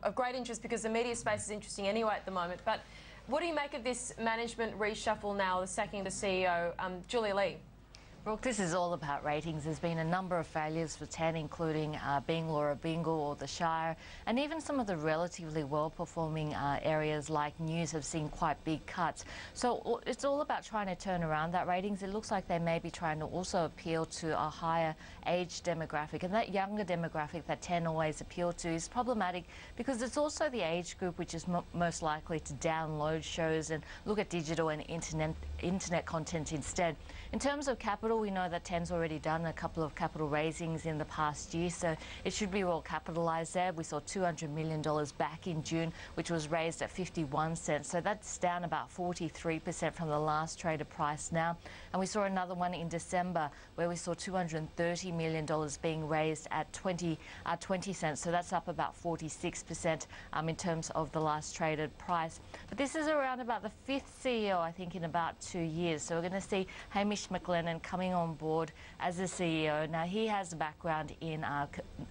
of great interest because the media space is interesting anyway at the moment. But what do you make of this management reshuffle now, the sacking of the CEO, Julia Lee? Brooke, this is all about ratings. There's been a number of failures for 10, including Binglor or Bingle or the Shire, and even some of the relatively well-performing areas like news have seen quite big cuts. So it's all about trying to turn around that ratings. It looks like they may be trying to also appeal to a higher age demographic, and that younger demographic that 10 always appeal to is problematic because it's also the age group which is most likely to download shows and look at digital and internet content instead. In terms of capital, we know that 10's already done a couple of capital raisings in the past year, so it should be well capitalised there. We saw $200 million back in June, which was raised at 51 cents, so that's down about 43% from the last traded price now. And we saw another one in December where we saw $230 million being raised at 20 cents, so that's up about 46% in terms of the last traded price. But this is around about the fifth CEO, I think, in about 2 years. So we're going to see Hamish McLennan coming on board as the CEO. Now, he has a background in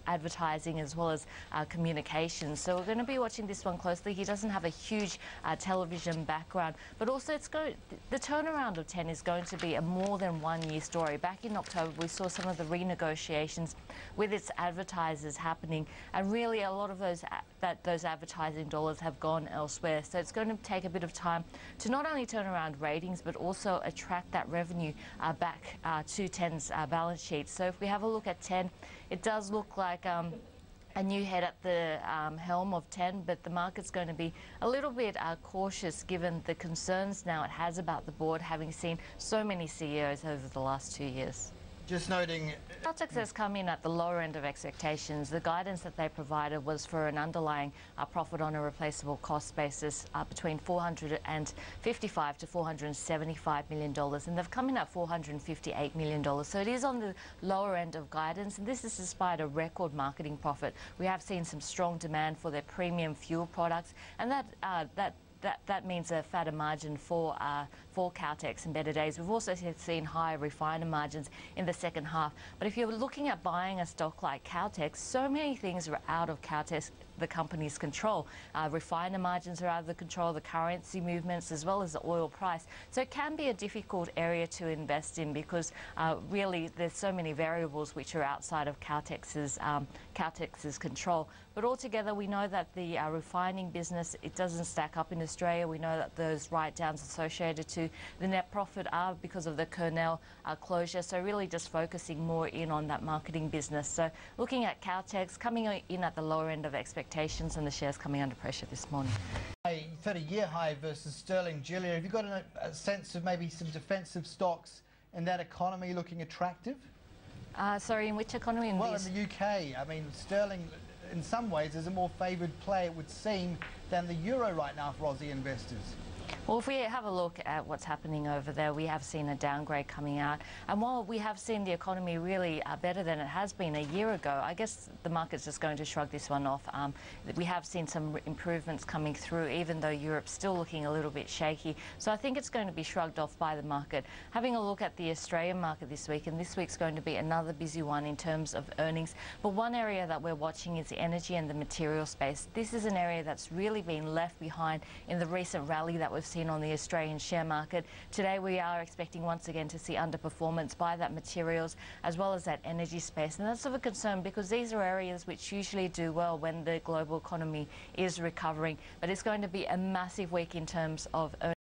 advertising as well as communications, so we're going to be watching this one closely. He doesn't have a huge television background, but also the turnaround of 10 is going to be a more than 1 year story. Back in October, we saw some of the renegotiations with its advertisers happening, and really a lot of those advertising dollars have gone elsewhere. So it's going to take a bit of time to not only turn around ratings, but also attract that revenue back to 10's balance sheet. So if we have a look at 10, it does look like a new head at the helm of 10, but the market's going to be a little bit cautious given the concerns now it has about the board, having seen so many CEOs over the last 2 years. Just noting, Caltex has come in at the lower end of expectations. The guidance that they provided was for an underlying profit on a replaceable cost basis between $455 to $475 million, and they've come in at $458 million. So it is on the lower end of guidance, and this is despite a record marketing profit. We have seen some strong demand for their premium fuel products, and that means a fatter margin for Caltex in better days. We've also seen higher refiner margins in the second half. But if you're looking at buying a stock like Caltex, so many things are out of Caltex, the company's control. Refiner margins are out of the control, the currency movements, as well as the oil price. So it can be a difficult area to invest in because really there's so many variables which are outside of Caltex's control. But altogether, we know that the refining business, it doesn't stack up in Australia. We know that those write-downs associated to the net profit are because of the Kurnell closure. So really just focusing more in on that marketing business. So looking at Caltex coming in at the lower end of expectations, and the shares coming under pressure this morning. a 30-year high versus sterling. Julia, have you got a sense of maybe some defensive stocks in that economy looking attractive? Sorry, in which economy? Well, in the UK. I mean, sterling in some ways is a more favoured play, it would seem, than the euro right now for Aussie investors. Well, if we have a look at what's happening over there, we have seen a downgrade coming out. And while we have seen the economy really better than it has been a year ago, I guess the market's just going to shrug this one off. We have seen some improvements coming through, even though Europe's still looking a little bit shaky. So I think it's going to be shrugged off by the market. Having a look at the Australian market this week, and this week's going to be another busy one in terms of earnings. But one area that we're watching is the energy and the material space. This is an area that's really been left behind in the recent rally that we've seen on the Australian share market. Today we are expecting once again to see underperformance by that materials as well as that energy space, and that's of a concern because these are areas which usually do well when the global economy is recovering. But it's going to be a massive week in terms of earnings.